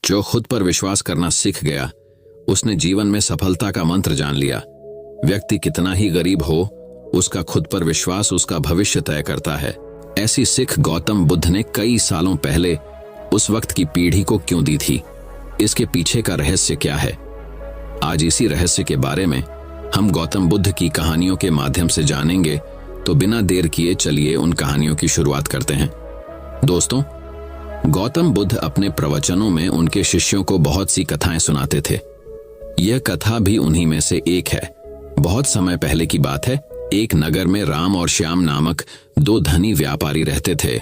जो खुद पर विश्वास करना सीख गया, उसने जीवन में सफलता का मंत्र जान लिया। व्यक्ति कितना ही गरीब हो, उसका खुद पर विश्वास उसका भविष्य तय करता है। ऐसी सीख गौतम बुद्ध ने कई सालों पहले उस वक्त की पीढ़ी को क्यों दी थी? इसके पीछे का रहस्य क्या है? आज इसी रहस्य के बारे में हम गौतम बुद्ध की कहानियों के माध्यम से जानेंगे। तो बिना देर किए चलिए उन कहानियों की शुरुआत करते हैं। दोस्तों, गौतम बुद्ध अपने प्रवचनों में उनके शिष्यों को बहुत सी कथाएं सुनाते थे। यह कथा भी उन्हीं में से एक है। बहुत समय पहले की बात है। एक नगर में राम और श्याम नामक दो धनी व्यापारी रहते थे।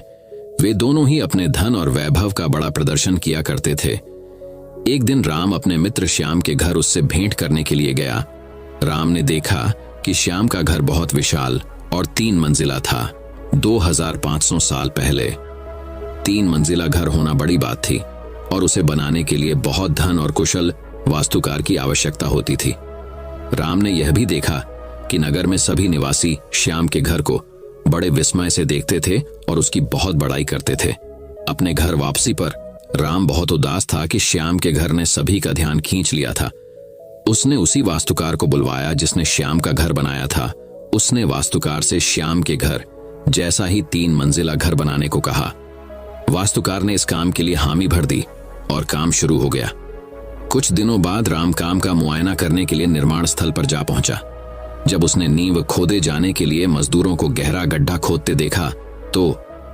वे दोनों ही अपने धन और वैभव का बड़ा प्रदर्शन किया करते थे। एक दिन राम अपने मित्र श्याम के घर उससे भेंट करने के लिए गया। राम ने देखा कि श्याम का घर बहुत विशाल और 3 मंजिला था। 2500 साल पहले 3 मंजिला घर होना बड़ी बात थी और उसे बनाने के लिए बहुत धन और कुशल वास्तुकार की आवश्यकता होती थी। राम ने यह भी देखा कि नगर में सभी निवासी श्याम के घर को बड़े विस्मय से देखते थे और उसकी बहुत बड़ाई करते थे। अपने घर वापसी पर राम बहुत उदास था कि श्याम के घर ने सभी का ध्यान खींच लिया था। उसने उसी वास्तुकार को बुलवाया जिसने श्याम का घर बनाया था। उसने वास्तुकार से श्याम के घर जैसा ही 3 मंजिला घर बनाने को कहा। वास्तुकार ने इस काम के लिए हामी भर दी और काम शुरू हो गया। कुछ दिनों बाद राम काम का मुआयना करने के लिए निर्माण स्थल पर जा पहुंचा। जब उसने नींव खोदे जाने के लिए मजदूरों को गहरा गड्ढा खोदते देखा तो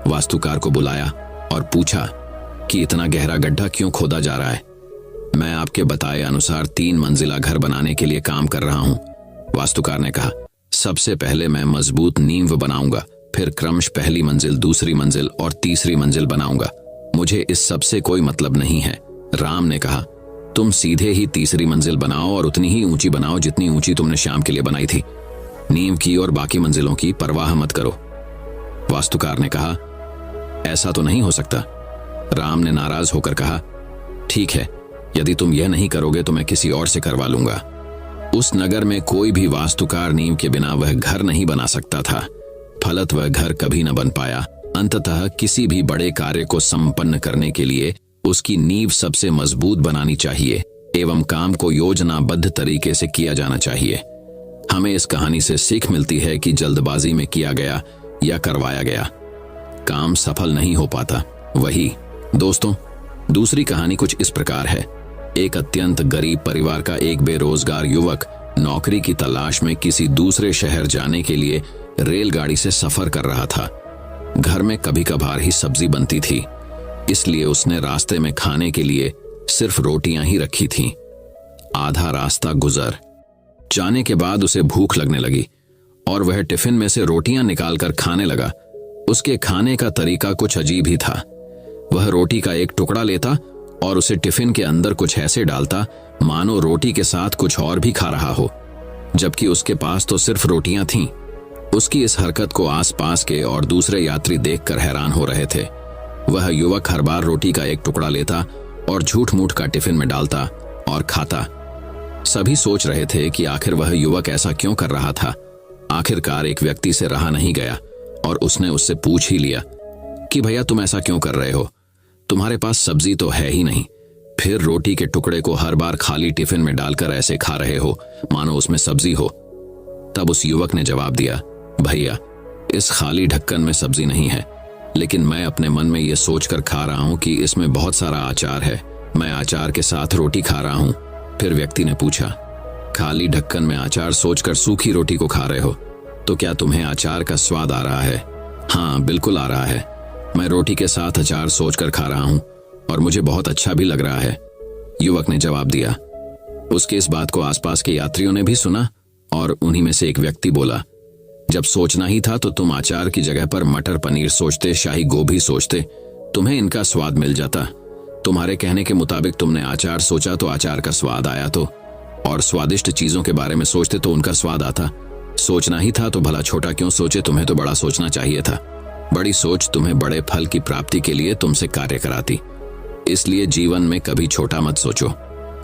वास्तुकार को बुलाया और पूछा कि इतना गहरा गड्ढा क्यों खोदा जा रहा है? मैं आपके बताए अनुसार 3 मंजिला घर बनाने के लिए काम कर रहा हूं। वास्तुकार ने कहा, सबसे पहले मैं मजबूत नींव बनाऊंगा, फिर क्रमश पहली मंजिल, दूसरी मंजिल और तीसरी मंजिल बनाऊंगा। मुझे इस सब से कोई मतलब नहीं है। राम ने कहा, तुम सीधे ही तीसरी मंजिल बनाओ और उतनी ही ऊंची बनाओ जितनी ऊंची तुमने श्याम के लिए बनाई थी। नींव की और बाकी मंजिलों की परवाह मत करो। वास्तुकार ने कहा, ऐसा तो नहीं हो सकता। राम ने नाराज होकर कहा, ठीक है, यदि तुम यह नहीं करोगे तो मैं किसी और से करवा लूंगा। उस नगर में कोई भी वास्तुकार नींव के बिना वह घर नहीं बना सकता था। फलत वह घर कभी न बन पाया। अंततः किसी भी बड़े कार्य को संपन्न करने के लिए उसकी नींव सबसे मजबूत बनानी चाहिए एवं काम को योजनाबद्ध तरीके से किया जाना चाहिए। हमें इस कहानी से सीख मिलती है कि जल्दबाजी में किया गया या करवाया गया काम सफल नहीं हो पाता। वही दोस्तों, दूसरी कहानी कुछ इस प्रकार है। एक अत्यंत गरीब परिवार का एक बेरोजगार युवक नौकरी की तलाश में किसी दूसरे शहर जाने के लिए रेलगाड़ी से सफर कर रहा था। घर में कभी कभार ही सब्जी बनती थी, इसलिए उसने रास्ते में खाने के लिए सिर्फ रोटियां ही रखी थीं। आधा रास्ता गुजर जाने के बाद उसे भूख लगने लगी और वह टिफिन में से रोटियां निकालकर खाने लगा। उसके खाने का तरीका कुछ अजीब ही था। वह रोटी का एक टुकड़ा लेता और उसे टिफिन के अंदर कुछ ऐसे डालता मानो रोटी के साथ कुछ और भी खा रहा हो, जबकि उसके पास तो सिर्फ रोटियां थीं। उसकी इस हरकत को आसपास के और दूसरे यात्री देखकर हैरान हो रहे थे। वह युवक हर बार रोटी का एक टुकड़ा लेता और झूठ मूठ का टिफिन में डालता और खाता। सभी सोच रहे थे कि आखिर वह युवक ऐसा क्यों कर रहा था। आखिरकार एक व्यक्ति से रहा नहीं गया और उसने उससे पूछ ही लिया कि भैया, तुम ऐसा क्यों कर रहे हो? तुम्हारे पास सब्जी तो है ही नहीं, फिर रोटी के टुकड़े को हर बार खाली टिफिन में डालकर ऐसे खा रहे हो मानो उसमें सब्जी हो। तब उस युवक ने जवाब दिया, भैया, इस खाली ढक्कन में सब्जी नहीं है, लेकिन मैं अपने मन में यह सोचकर खा रहा हूं कि इसमें बहुत सारा अचार है। मैं अचार के साथ रोटी खा रहा हूं। फिर व्यक्ति ने पूछा, खाली ढक्कन में अचार सोचकर सूखी रोटी को खा रहे हो, तो क्या तुम्हें अचार का स्वाद आ रहा है? हाँ, बिल्कुल आ रहा है। मैं रोटी के साथ अचार सोचकर खा रहा हूं और मुझे बहुत अच्छा भी लग रहा है, युवक ने जवाब दिया। उसके इस बात को आसपास के यात्रियों ने भी सुना और उन्हीं में से एक व्यक्ति बोला, जब सोचना ही था तो तुम अचार की जगह पर मटर पनीर सोचते, शाही गोभी सोचते, तुम्हें इनका स्वाद मिल जाता। तुम्हारे कहने के मुताबिक तुमने अचार सोचा तो अचार का स्वाद आया, तो और स्वादिष्ट चीजों के बारे में सोचते तो उनका स्वाद आता। सोचना ही था तो भला छोटा क्यों सोचे? तुम्हें तो बड़ा सोचना चाहिए था। बड़ी सोच तुम्हें बड़े फल की प्राप्ति के लिए तुमसे कार्य कराती। इसलिए जीवन में कभी छोटा मत सोचो।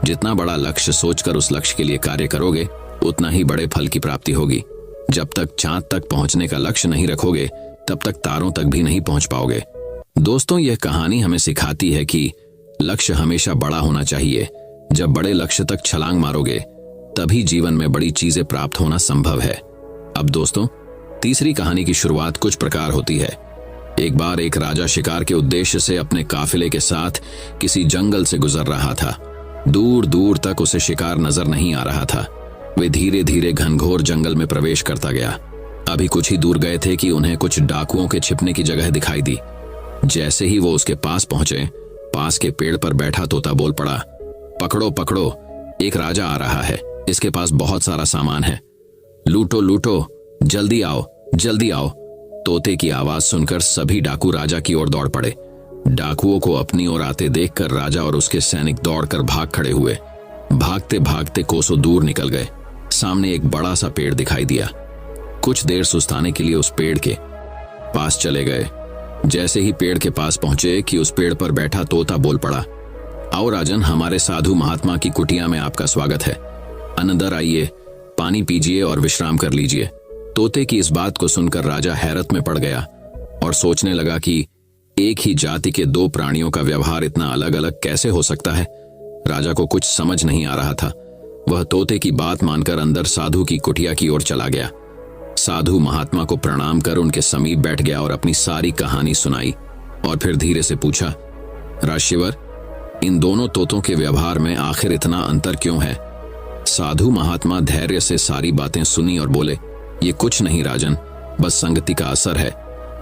जितना बड़ा लक्ष्य सोचकर उस लक्ष्य के लिए कार्य करोगे, उतना ही बड़े फल की प्राप्ति होगी। जब तक चांद तक पहुंचने का लक्ष्य नहीं रखोगे, तब तक तारों तक भी नहीं पहुंच पाओगे। दोस्तों, यह कहानी हमें सिखाती है कि लक्ष्य हमेशा बड़ा होना चाहिए। जब बड़े लक्ष्य तक छलांग मारोगे तभी जीवन में बड़ी चीजें प्राप्त होना संभव है। अब दोस्तों, तीसरी कहानी की शुरुआत कुछ प्रकार होती है। एक बार एक राजा शिकार के उद्देश्य से अपने काफिले के साथ किसी जंगल से गुजर रहा था। दूर दूर तक उसे शिकार नजर नहीं आ रहा था। वे धीरे धीरे घनघोर जंगल में प्रवेश करता गया। अभी कुछ ही दूर गए थे कि उन्हें कुछ डाकुओं के छिपने की जगह दिखाई दी। जैसे ही वो उसके पास पहुंचे, पास के पेड़ पर बैठा तोता बोल पड़ा, पकड़ो पकड़ो, एक राजा आ रहा है, इसके पास बहुत सारा सामान है, लूटो लूटो, जल्दी आओ जल्दी आओ। तोते की आवाज सुनकर सभी डाकू राजा की ओर दौड़ पड़े। डाकुओं को अपनी ओर आते देखकर राजा और उसके सैनिक दौड़कर भाग खड़े हुए। भागते भागते कोसों दूर निकल गए। सामने एक बड़ा सा पेड़ दिखाई दिया। कुछ देर सुस्ताने के लिए उस पेड़ के पास चले गए। जैसे ही पेड़ के पास पहुंचे कि उस पेड़ पर बैठा तोता बोल पड़ा, आओ राजन, हमारे साधु महात्मा की कुटिया में आपका स्वागत है। अंदर आइए, पानी पीजिए और विश्राम कर लीजिए। तोते की इस बात को सुनकर राजा हैरत में पड़ गया और सोचने लगा कि एक ही जाति के दो प्राणियों का व्यवहार इतना अलग अलग कैसे हो सकता है। राजा को कुछ समझ नहीं आ रहा था। वह तोते की बात मानकर अंदर साधु की कुटिया की ओर चला गया। साधु महात्मा को प्रणाम कर उनके समीप बैठ गया और अपनी सारी कहानी सुनाई और फिर धीरे से पूछा, राजशिवर, इन दोनों तोतों के व्यवहार में आखिर इतना अंतर क्यों है? साधु महात्मा धैर्य से सारी बातें सुनी और बोले, ये कुछ नहीं राजन, बस संगति का असर है।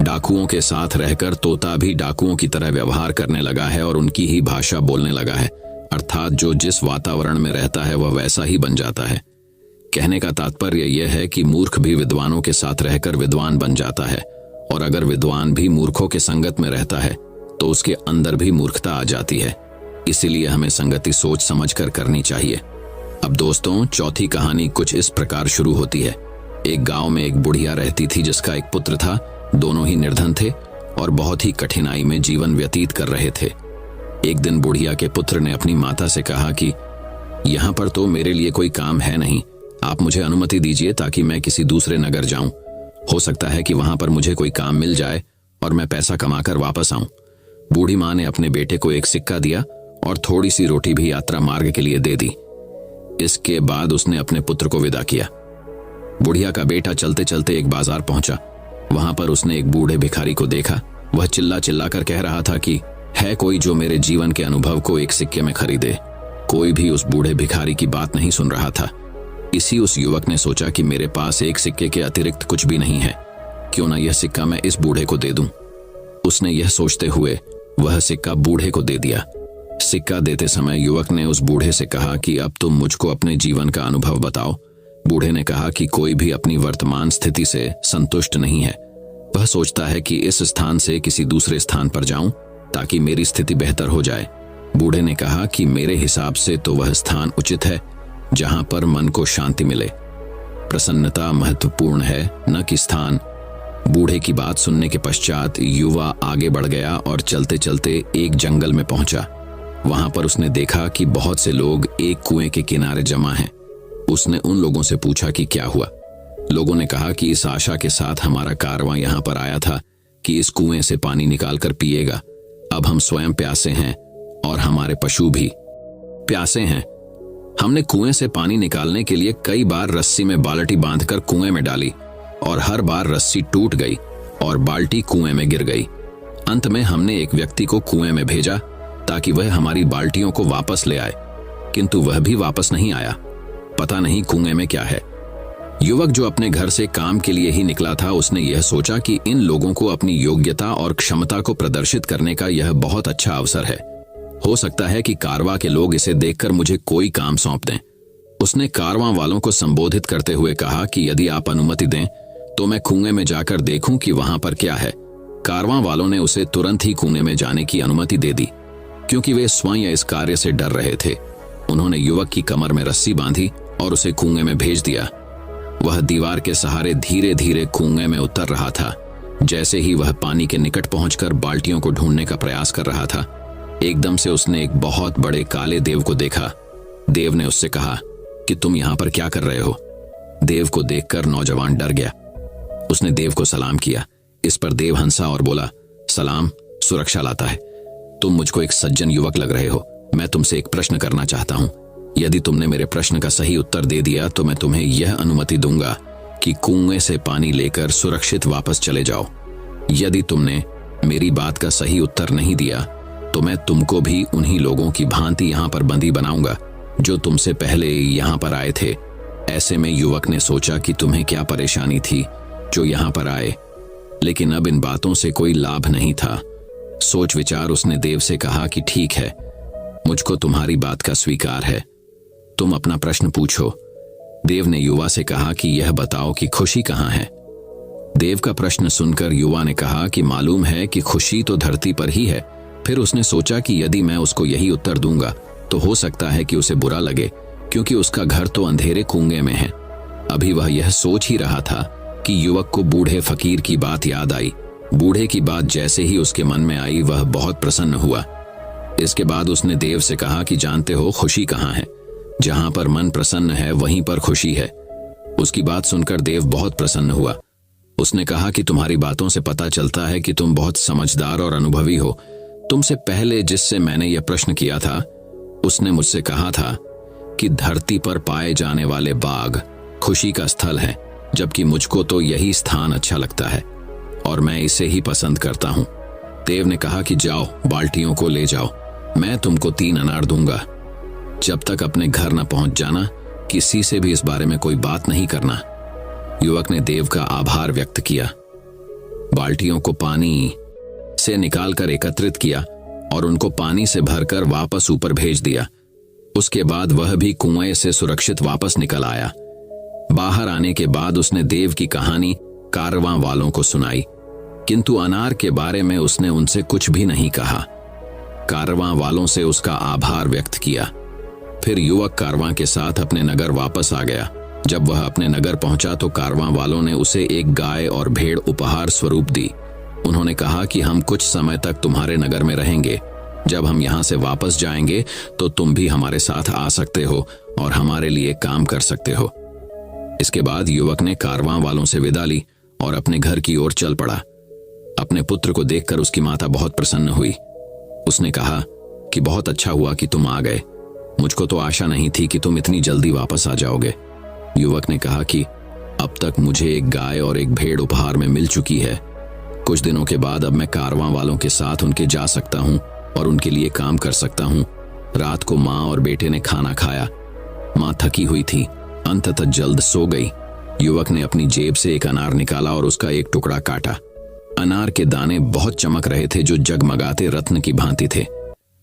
डाकुओं के साथ रहकर तोता भी डाकुओं की तरह व्यवहार करने लगा है और उनकी ही भाषा बोलने लगा है। अर्थात जो जिस वातावरण में रहता है वह वैसा ही बन जाता है। कहने का तात्पर्य यह है कि मूर्ख भी विद्वानों के साथ रहकर विद्वान बन जाता है, और अगर विद्वान भी मूर्खों के संगत में रहता है तो उसके अंदर भी मूर्खता आ जाती है। इसीलिए हमें संगति सोच समझ कर करनी चाहिए। अब दोस्तों, चौथी कहानी कुछ इस प्रकार शुरू होती है। एक गांव में एक बुढ़िया रहती थी जिसका एक पुत्र था। दोनों ही निर्धन थे और बहुत ही कठिनाई में जीवन व्यतीत कर रहे थे। एक दिन बुढ़िया के पुत्र ने अपनी माता से कहा कि यहाँ पर तो मेरे लिए कोई काम है नहीं, आप मुझे अनुमति दीजिए ताकि मैं किसी दूसरे नगर जाऊं। हो सकता है कि वहां पर मुझे कोई काम मिल जाए और मैं पैसा कमाकर वापस आऊं। बूढ़ी मां ने अपने बेटे को एक सिक्का दिया और थोड़ी सी रोटी भी यात्रा मार्ग के लिए दे दी। इसके बाद उसने अपने पुत्र को विदा किया। बुढ़िया का बेटा चलते चलते एक बाजार पहुंचा। वहां पर उसने एक बूढ़े भिखारी को देखा। वह चिल्ला चिल्ला कर कह रहा था कि है कोई जो मेरे जीवन के अनुभव को एक सिक्के में खरीदे। कोई भी उस बूढ़े भिखारी की बात नहीं सुन रहा था। इसी उस युवक ने सोचा कि मेरे पास एक सिक्के के अतिरिक्त कुछ भी नहीं है, क्यों ना यह सिक्का मैं इस बूढ़े को दे दूं। उसने यह सोचते हुए वह सिक्का बूढ़े को दे दिया। सिक्का देते समय युवक ने उस बूढ़े से कहा कि अब तुम मुझको अपने जीवन का अनुभव बताओ। बूढ़े ने कहा कि कोई भी अपनी वर्तमान स्थिति से संतुष्ट नहीं है। वह सोचता है कि इस स्थान से किसी दूसरे स्थान पर जाऊं ताकि मेरी स्थिति बेहतर हो जाए। बूढ़े ने कहा कि मेरे हिसाब से तो वह स्थान उचित है जहां पर मन को शांति मिले। प्रसन्नता महत्वपूर्ण है, न कि स्थान। बूढ़े की बात सुनने के पश्चात युवा आगे बढ़ गया और चलते चलते एक जंगल में पहुंचा। वहां पर उसने देखा कि बहुत से लोग एक कुएं के किनारे जमा हैं। उसने उन लोगों से पूछा कि क्या हुआ। लोगों ने कहा कि इस आशा के साथ हमारा कारवां यहां पर आया था कि इस कुएं से पानी निकालकर पिएगा। अब हम स्वयं प्यासे हैं और हमारे पशु भी प्यासे हैं। हमने कुएं से पानी निकालने के लिए कई बार रस्सी में बाल्टी बांधकर कुएं में डाली और हर बार रस्सी टूट गई और बाल्टी कुएं में गिर गई। अंत में हमने एक व्यक्ति को कुएं में भेजा ताकि वह हमारी बाल्टियों को वापस ले आए, किंतु वह भी वापस नहीं आया। पता नहीं कुएं में क्या है। युवक जो अपने घर से काम के लिए ही निकला था, उसने यह सोचा कि इन लोगों को अपनी योग्यता और क्षमता को प्रदर्शित करने का यह बहुत अच्छा अवसर है। हो सकता है कि कारवां के लोग इसे देखकर मुझे कोई काम सौंप दें। उसने कारवां वालों को संबोधित करते हुए कहा कि यदि आप अनुमति दें तो मैं कुएं में जाकर देखूं कि वहां पर क्या है। कारवां वालों ने उसे तुरंत ही कुएं में जाने की अनुमति दे दी, क्योंकि वे स्वयं इस कार्य से डर रहे थे। उन्होंने युवक की कमर में रस्सी बांधी और उसे कुएं में भेज दिया। वह दीवार के सहारे धीरे धीरे कुएं में उतर रहा था। जैसे ही वह पानी के निकट पहुंचकर बाल्टियों को ढूंढने का प्रयास कर रहा था, एकदम से उसने एक बहुत बड़े काले देव को देखा। देव ने उससे कहा कि तुम यहां पर क्या कर रहे हो। देव को देखकर नौजवान डर गया। उसने देव को सलाम किया। इस पर देव हंसा और बोला, सलाम सुरक्षा लाता है। तुम मुझको एक सज्जन युवक लग रहे हो। मैं तुमसे एक प्रश्न करना चाहता हूँ। यदि तुमने मेरे प्रश्न का सही उत्तर दे दिया तो मैं तुम्हें यह अनुमति दूंगा कि कुएं से पानी लेकर सुरक्षित वापस चले जाओ। यदि तुमने मेरी बात का सही उत्तर नहीं दिया तो मैं तुमको भी उन्हीं लोगों की भांति यहाँ पर बंदी बनाऊंगा जो तुमसे पहले यहाँ पर आए थे। ऐसे में युवक ने सोचा कि तुम्हें क्या परेशानी थी जो यहाँ पर आए, लेकिन अब इन बातों से कोई लाभ नहीं था। सोच विचार उसने देव से कहा कि ठीक है, मुझको तुम्हारी बात का स्वीकार है, तुम अपना प्रश्न पूछो। देव ने युवा से कहा कि यह बताओ कि खुशी कहाँ है। देव का प्रश्न सुनकर युवा ने कहा कि मालूम है कि खुशी तो धरती पर ही है। फिर उसने सोचा कि यदि मैं उसको यही उत्तर दूंगा तो हो सकता है कि उसे बुरा लगे, क्योंकि उसका घर तो अंधेरे कुएं में है। अभी वह यह सोच ही रहा था कि युवक को बूढ़े फकीर की बात याद आई। बूढ़े की बात जैसे ही उसके मन में आई वह बहुत प्रसन्न हुआ। इसके बाद उसने देव से कहा कि जानते हो खुशी कहाँ है? जहां पर मन प्रसन्न है वहीं पर खुशी है। उसकी बात सुनकर देव बहुत प्रसन्न हुआ। उसने कहा कि तुम्हारी बातों से पता चलता है कि तुम बहुत समझदार और अनुभवी हो। तुमसे पहले जिससे मैंने यह प्रश्न किया था उसने मुझसे कहा था कि धरती पर पाए जाने वाले बाग खुशी का स्थल है, जबकि मुझको तो यही स्थान अच्छा लगता है और मैं इसे ही पसंद करता हूं। देव ने कहा कि जाओ, बाल्टियों को ले जाओ, मैं तुमको 3 अनार दूंगा। जब तक अपने घर न पहुंच जाना, किसी से भी इस बारे में कोई बात नहीं करना। युवक ने देव का आभार व्यक्त किया, बाल्टियों को पानी से निकालकर एकत्रित किया और उनको पानी से भरकर वापस ऊपर भेज दिया। उसके बाद वह भी कुएं से सुरक्षित वापस निकल आया। बाहर आने के बाद उसने देव की कहानी कारवां वालों को सुनाई, किंतु अनार के बारे में उसने उनसे कुछ भी नहीं कहा। कारवां वालों से उसका आभार व्यक्त किया। फिर युवक कारवां के साथ अपने नगर वापस आ गया। जब वह अपने नगर पहुंचा तो कारवां वालों ने उसे एक गाय और भेड़ उपहार स्वरूप दी। उन्होंने कहा कि हम कुछ समय तक तुम्हारे नगर में रहेंगे। जब हम यहाँ से वापस जाएंगे तो तुम भी हमारे साथ आ सकते हो और हमारे लिए काम कर सकते हो। इसके बाद युवक ने कारवां वालों से विदा ली और अपने घर की ओर चल पड़ा। अपने पुत्र को देखकर उसकी माता बहुत प्रसन्न हुई। उसने कहा कि बहुत अच्छा हुआ कि तुम आ गए, मुझको तो आशा नहीं थी कि तुम इतनी जल्दी वापस आ जाओगे। युवक ने कहा कि अब तक मुझे एक गाय और एक भेड़ उपहार में मिल चुकी है। कुछ दिनों के बाद अब मैं कारवां वालों के साथ उनके जा सकता हूँ और उनके लिए काम कर सकता हूँ। रात को माँ और बेटे ने खाना खाया। माँ थकी हुई थी, अंततः जल्द सो गई। युवक ने अपनी जेब से एक अनार निकाला और उसका एक टुकड़ा काटा। अनार के दाने बहुत चमक रहे थे, जो जगमगाते रत्न की भांति थे।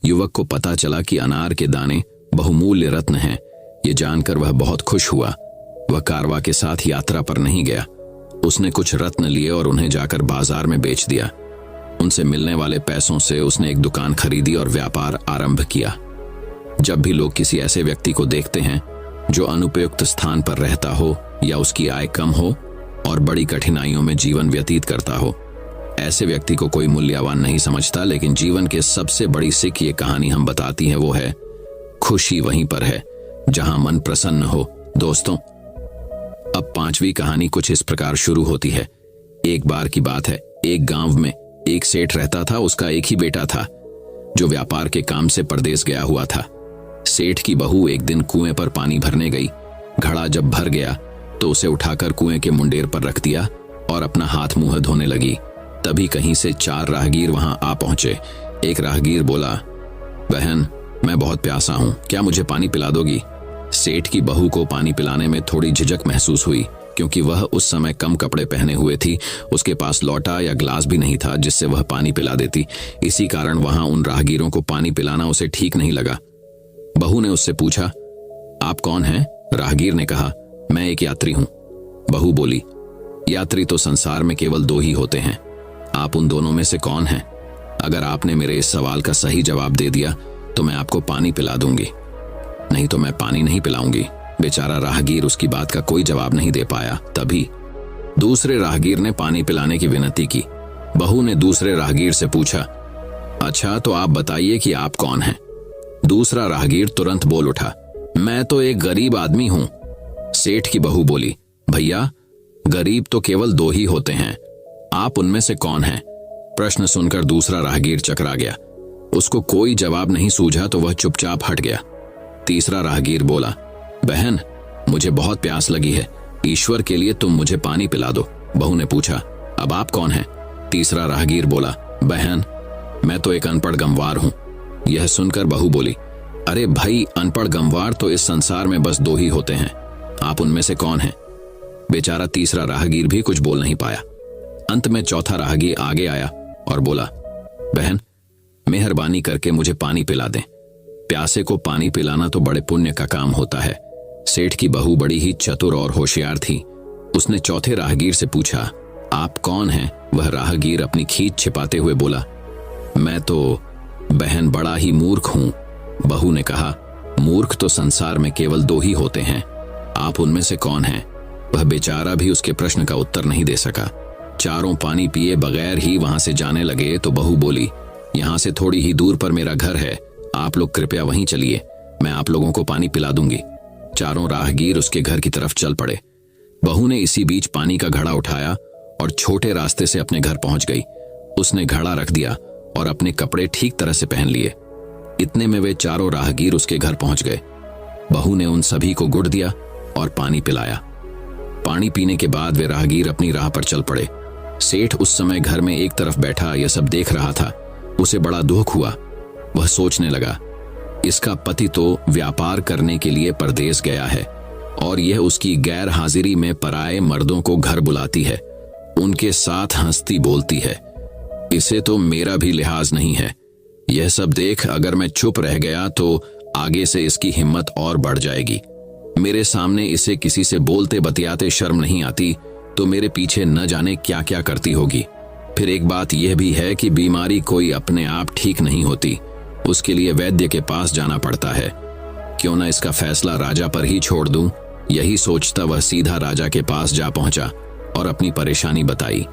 युवक को पता चला कि अनार के दाने बहुमूल्य रत्न हैं। ये जानकर वह बहुत खुश हुआ। वह कारवां के साथ यात्रा पर नहीं गया। उसने कुछ रत्न लिए और उन्हें जाकर बाजार में बेच दिया। उनसे मिलने वाले पैसों से उसने एक दुकान खरीदी और व्यापार आरंभ किया। जब भी लोग किसी ऐसे व्यक्ति को देखते हैं जो अनुपयुक्त स्थान पर रहता हो या उसकी आय कम हो और बड़ी कठिनाइयों में जीवन व्यतीत करता हो, ऐसे व्यक्ति को कोई मूल्यवान नहीं समझता। लेकिन जीवन के सबसे बड़ी सीख ये कहानी हम बताती है, वो है खुशी वहीं पर है जहां मन प्रसन्न हो। दोस्तों, अब 5वीं कहानी कुछ इस प्रकार शुरू होती है। एक बार की बात है, एक गांव में एक सेठ रहता था। उसका एक ही बेटा था जो व्यापार के काम से परदेश गया हुआ था। सेठ की बहू एक दिन कुएं पर पानी भरने गई। घड़ा जब भर गया तो उसे उठाकर कुएं के मुंडेर पर रख दिया और अपना हाथ मुंह धोने लगी। तभी कहीं से 4 राहगीर वहां आ पहुंचे। एक राहगीर बोला, बहन, मैं बहुत प्यासा हूं, क्या मुझे पानी पिला दोगी? सेठ की बहू को पानी पिलाने में थोड़ी झिझक महसूस हुई, क्योंकि वह उस समय कम कपड़े पहने हुए थी। उसके पास लौटा या ग्लास भी नहीं था जिससे वह पानी पिला देती। इसी कारण वहां उन राहगीरों को पानी पिलाना उसे ठीक नहीं लगा। बहू ने उससे पूछा, आप कौन हैं? राहगीर ने कहा, मैं एक यात्री हूं। बहू बोली, यात्री तो संसार में केवल 2 ही होते हैं, आप उन दोनों में से कौन हैं? अगर आपने मेरे इस सवाल का सही जवाब दे दिया तो मैं आपको पानी पिला दूंगी, नहीं तो मैं पानी नहीं पिलाऊंगी। बेचारा राहगीर उसकी बात का कोई जवाब नहीं दे पाया। तभी दूसरे राहगीर ने पानी पिलाने की विनती की। बहू ने दूसरे राहगीर से पूछा, अच्छा तो आप बताइए कि आप कौन हैं? दूसरा राहगीर तुरंत बोल उठा, मैं तो एक गरीब आदमी हूं। सेठ की बहू बोली, भैया, गरीब तो केवल 2 ही होते हैं, आप उनमें से कौन हैं? प्रश्न सुनकर दूसरा राहगीर चकरा गया। उसको कोई जवाब नहीं सूझा तो वह चुपचाप हट गया। तीसरा राहगीर बोला, बहन, मुझे बहुत प्यास लगी है, ईश्वर के लिए तुम मुझे पानी पिला दो। बहू ने पूछा, अब आप कौन हैं? तीसरा राहगीर बोला, बहन, मैं तो एक अनपढ़ गंवार हूं। यह सुनकर बहू बोली, अरे भाई, अनपढ़ गंवार तो इस संसार में बस दो ही होते हैं, आप उनमें से कौन हैं? बेचारा तीसरा राहगीर भी कुछ बोल नहीं पाया। अंत में चौथा राहगीर आगे आया और बोला, बहन, मेहरबानी करके मुझे पानी पिला दें। प्यासे को पानी पिलाना तो बड़े पुण्य का काम होता है। सेठ की बहू बड़ी ही चतुर और होशियार थी। उसने चौथे राहगीर से पूछा, आप कौन हैं? वह राहगीर अपनी खींच छिपाते हुए बोला, मैं तो बहन बड़ा ही मूर्ख हूं। बहू ने कहा, मूर्ख तो संसार में केवल दो ही होते हैं, आप उनमें से कौन हैं? वह बेचारा भी उसके प्रश्न का उत्तर नहीं दे सका। चारों पानी पिए बगैर ही वहां से जाने लगे तो बहू बोली, यहां से थोड़ी ही दूर पर मेरा घर है, आप लोग कृपया वहीं चलिए, मैं आप लोगों को पानी पिला दूंगी। चारों राहगीर उसके घर की तरफ चल पड़े। बहू ने इसी बीच पानी का घड़ा उठाया और छोटे रास्ते से अपने घर पहुंच गई। उसने घड़ा रख दिया और अपने कपड़े ठीक तरह से पहन लिए। इतने में वे चारों राहगीर उसके घर पहुंच गए। बहू ने उन सभी को गुड़ दिया और पानी पिलाया। पानी पीने के बाद वे राहगीर अपनी राह पर चल पड़े। सेठ उस समय घर में एक तरफ बैठा यह सब देख रहा था। उसे बड़ा दुख हुआ। वह सोचने लगा, इसका पति तो व्यापार करने के लिए परदेश गया है और यह उसकी गैर हाजिरी में पराए मर्दों को घर बुलाती है, उनके साथ हंसती बोलती है। इसे तो मेरा भी लिहाज नहीं है। यह सब देख अगर मैं चुप रह गया तो आगे से इसकी हिम्मत और बढ़ जाएगी। मेरे सामने इसे किसी से बोलते बतियाते शर्म नहीं आती तो मेरे पीछे न जाने क्या क्या करती होगी। फिर एक बात यह भी है कि बीमारी कोई अपने आप ठीक नहीं होती, उसके लिए वैद्य के पास जाना पड़ता है। क्यों न इसका फैसला राजा पर ही छोड़ दूं? यही सोचता वह सीधा राजा के पास जा पहुंचा और अपनी परेशानी बताई।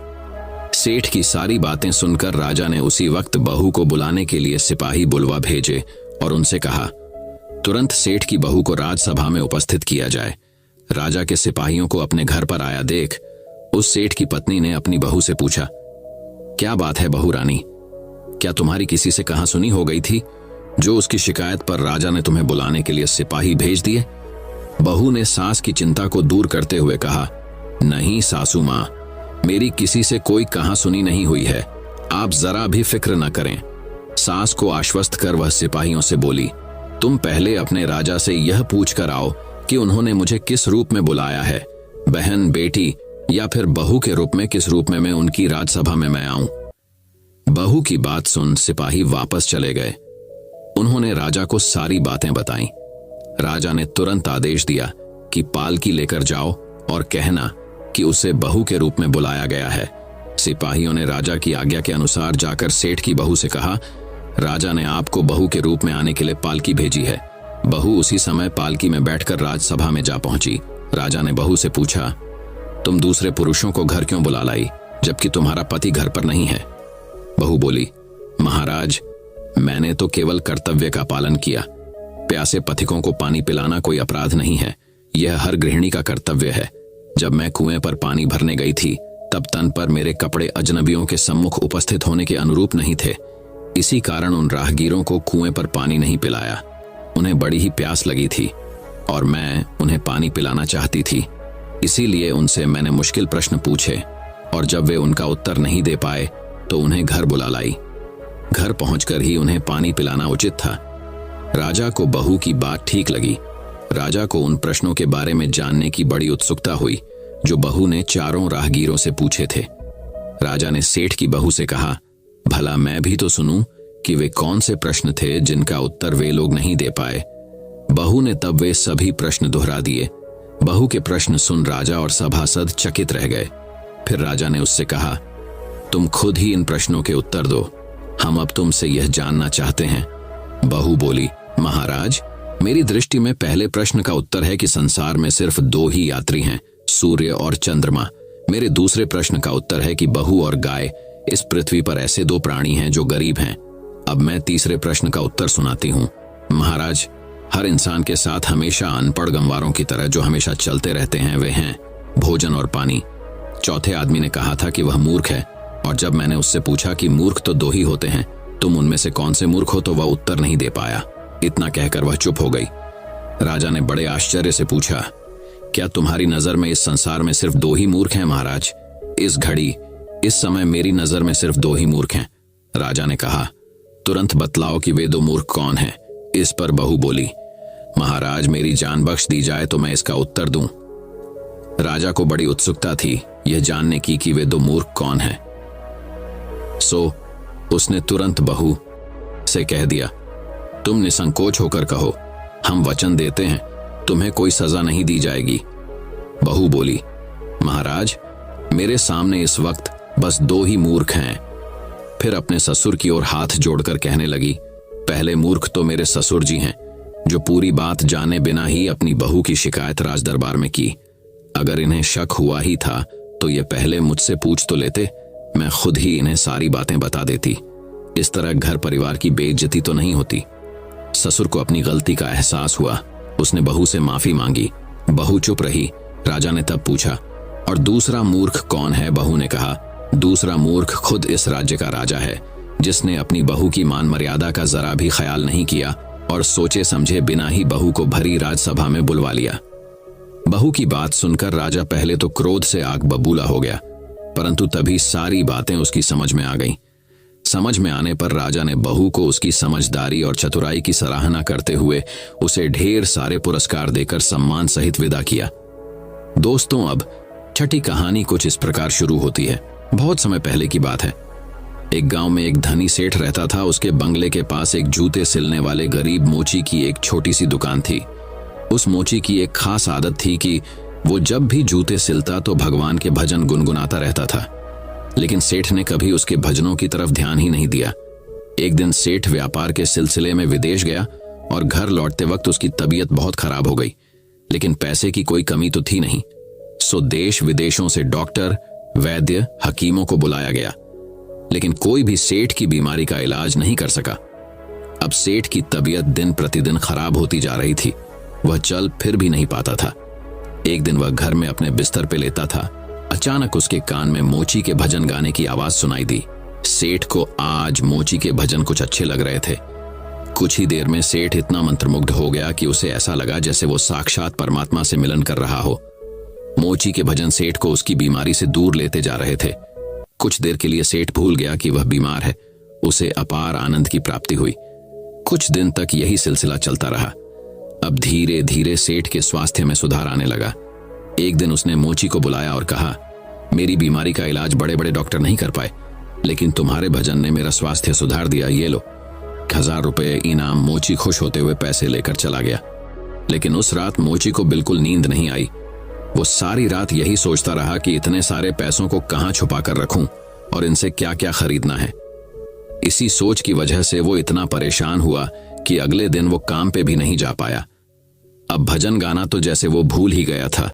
सेठ की सारी बातें सुनकर राजा ने उसी वक्त बहू को बुलाने के लिए सिपाही बुलवा भेजे और उनसे कहा, तुरंत सेठ की बहू को राजसभा में उपस्थित किया जाए। राजा के सिपाहियों को अपने घर पर आया देख उस सेठ की पत्नी ने अपनी बहू से पूछा, क्या बात है बहू रानी, क्या तुम्हारी किसी से कहां सुनी हो गई थी जो उसकी शिकायत पर राजा ने तुम्हें बुलाने के लिए सिपाही भेज दिए? बहू ने सास की चिंता को दूर करते हुए कहा, नहीं सासू मां, मेरी किसी से कोई कहां सुनी नहीं हुई है, आप जरा भी फिक्र न करें। सास को आश्वस्त कर वह सिपाहियों से बोली, तुम पहले अपने राजा से यह पूछ कर आओ कि उन्होंने मुझे किस रूप में बुलाया है, बहन, बेटी या फिर बहू के रूप में, किस रूप में मैं उनकी राजसभा में मैं आऊं। बहू की बात सुन सिपाही वापस चले गए। उन्होंने राजा को सारी बातें बताईं। राजा ने तुरंत आदेश दिया कि पालकी लेकर जाओ और कहना कि उसे बहू के रूप में बुलाया गया है। सिपाहियों ने राजा की आज्ञा के अनुसार जाकर सेठ की बहू से कहा, राजा ने आपको बहू के रूप में आने के लिए पालकी भेजी है। बहू उसी समय पालकी में बैठकर राजसभा में जा पहुंची। राजा ने बहू से पूछा, तुम दूसरे पुरुषों को घर क्यों बुला लाई जबकि तुम्हारा पति घर पर नहीं है? बहू बोली, महाराज, मैंने तो केवल कर्तव्य का पालन किया। प्यासे पथिकों को पानी पिलाना कोई अपराध नहीं है, यह हर गृहिणी का कर्तव्य है। जब मैं कुएं पर पानी भरने गई थी तब तन पर मेरे कपड़े अजनबियों के सम्मुख उपस्थित होने के अनुरूप नहीं थे। इसी कारण उन राहगीरों को कुएं पर पानी नहीं पिलाया। उन्हें बड़ी ही प्यास लगी थी और मैं उन्हें पानी पिलाना चाहती थी। इसीलिए उनसे मैंने मुश्किल प्रश्न पूछे और जब वे उनका उत्तर नहीं दे पाए तो उन्हें घर बुला लाई। घर पहुंचकर ही उन्हें पानी पिलाना उचित था। राजा को बहू की बात ठीक लगी। राजा को उन प्रश्नों के बारे में जानने की बड़ी उत्सुकता हुई जो बहू ने चारों राहगीरों से पूछे थे। राजा ने सेठ की बहू से कहा, भला मैं भी तो सुनूं कि वे कौन से प्रश्न थे जिनका उत्तर वे लोग नहीं दे पाए। बहू ने तब वे सभी प्रश्न दोहरा दिए। बहू के प्रश्न सुन राजा और सभासद चकित रह गए। फिर राजा ने उससे कहा, तुम खुद ही इन प्रश्नों के उत्तर दो, हम अब तुमसे यह जानना चाहते हैं। बहू बोली, महाराज, मेरी दृष्टि में पहले प्रश्न का उत्तर है कि संसार में सिर्फ दो ही यात्री हैं, सूर्य और चंद्रमा। मेरे दूसरे प्रश्न का उत्तर है कि बहू और गाय इस पृथ्वी पर ऐसे दो प्राणी हैं जो गरीब हैं। अब मैं तीसरे प्रश्न का उत्तर सुनाती हूँ। महाराज, हर इंसान के साथ हमेशा अनपढ़ गंवारों की तरह जो हमेशा चलते रहते हैं वे हैं भोजन और पानी। चौथे आदमी ने कहा था कि वह मूर्ख है और जब मैंने उससे पूछा कि मूर्ख तो दो ही होते हैं तुम उनमें से कौन से मूर्ख हो, तो वह उत्तर नहीं दे पाया। इतना कहकर वह चुप हो गई। राजा ने बड़े आश्चर्य से पूछा, क्या तुम्हारी नजर में इस संसार में सिर्फ 2 ही मूर्ख हैं महाराज? इस घड़ी, इस समय मेरी नजर में सिर्फ 2 ही मूर्ख हैं। राजा ने कहा, तुरंत बतलाओ कि वे 2 मूर्ख कौन हैं। इस पर बहू बोली, महाराज मेरी जान बख्श दी जाए तो मैं इसका उत्तर दूं। राजा को बड़ी उत्सुकता थी यह जानने की कि वे 2 मूर्ख कौन हैं। सो उसने तुरंत बहू से कह दिया, तुम निसंकोच होकर कहो, हम वचन देते हैं तुम्हें कोई सजा नहीं दी जाएगी। बहू बोली, महाराज मेरे सामने इस वक्त बस 2 ही मूर्ख हैं। फिर अपने ससुर की ओर हाथ जोड़कर कहने लगी, पहले मूर्ख तो मेरे ससुर जी हैं, जो पूरी बात जाने बिना ही अपनी बहू की शिकायत राज दरबार में की। अगर इन्हें शक हुआ ही था तो ये पहले मुझसे पूछ तो लेते, मैं खुद ही इन्हें सारी बातें बता देती। इस तरह घर परिवार की बेइज्जती तो नहीं होती। ससुर को अपनी गलती का एहसास हुआ। उसने बहू से माफी मांगी। बहू चुप रही। राजा ने तब पूछा, और दूसरा मूर्ख कौन है? बहू ने कहा, दूसरा मूर्ख खुद इस राज्य का राजा है, जिसने अपनी बहू की मान मर्यादा का जरा भी ख्याल नहीं किया और सोचे समझे बिना ही बहू को भरी राजसभा में बुलवा लिया। बहू की बात सुनकर राजा पहले तो क्रोध से आग बबूला हो गया, परंतु तभी सारी बातें उसकी समझ में आ गईं। समझ में आने पर राजा ने बहू को उसकी समझदारी और चतुराई की सराहना करते हुए उसे ढेर सारे पुरस्कार देकर सम्मान सहित विदा किया। दोस्तों, अब छठी कहानी कुछ इस प्रकार शुरू होती है। बहुत समय पहले की बात है। एक गांव में एक धनी सेठ रहता था। उसके बंगले के पास एक जूते सिलने वाले गरीब मोची की एक छोटी सी दुकान थी। उस मोची की एक खास आदत थी कि वो जब भी जूते सिलता तो भगवान के भजन गुनगुनाता रहता था। लेकिन सेठ ने कभी उसके भजनों की तरफ ध्यान ही नहीं दिया। एक दिन सेठ व्यापार के सिलसिले में विदेश गया और घर लौटते वक्त उसकी तबीयत बहुत खराब हो गई। लेकिन पैसे की कोई कमी तो थी नहीं। सो देश विदेशों से डॉक्टर, वैद्य, हकीमों को बुलाया गया, लेकिन कोई भी सेठ की बीमारी का इलाज नहीं कर सका। अब सेठ की तबीयत दिन प्रतिदिन खराब होती जा रही थी। वह चल फिर भी नहीं पाता था। एक दिन वह घर में अपने बिस्तर पे लेटा था। अचानक उसके कान में मोची के भजन गाने की आवाज सुनाई दी। सेठ को आज मोची के भजन कुछ अच्छे लग रहे थे। कुछ ही देर में सेठ इतना मंत्रमुग्ध हो गया कि उसे ऐसा लगा जैसे वो साक्षात परमात्मा से मिलन कर रहा हो। मोची के भजन सेठ को उसकी बीमारी से दूर लेते जा रहे थे। कुछ देर के लिए सेठ भूल गया कि वह बीमार है। उसे अपार आनंद की प्राप्ति हुई। कुछ दिन तक यही सिलसिला चलता रहा। अब धीरे धीरे सेठ के स्वास्थ्य में सुधार आने लगा। एक दिन उसने मोची को बुलाया और कहा, मेरी बीमारी का इलाज बड़े बड़े डॉक्टर नहीं कर पाए, लेकिन तुम्हारे भजन ने मेरा स्वास्थ्य सुधार दिया। ये लो 1000 रुपए इनाम। मोची खुश होते हुए पैसे लेकर चला गया। लेकिन उस रात मोची को बिल्कुल नींद नहीं आई। वो सारी रात यही सोचता रहा कि इतने सारे पैसों को कहां छुपा कर रखूं और इनसे क्या क्या खरीदना है। इसी सोच की वजह से वो इतना परेशान हुआ कि अगले दिन वो काम पे भी नहीं जा पाया। अब भजन गाना तो जैसे वो भूल ही गया था।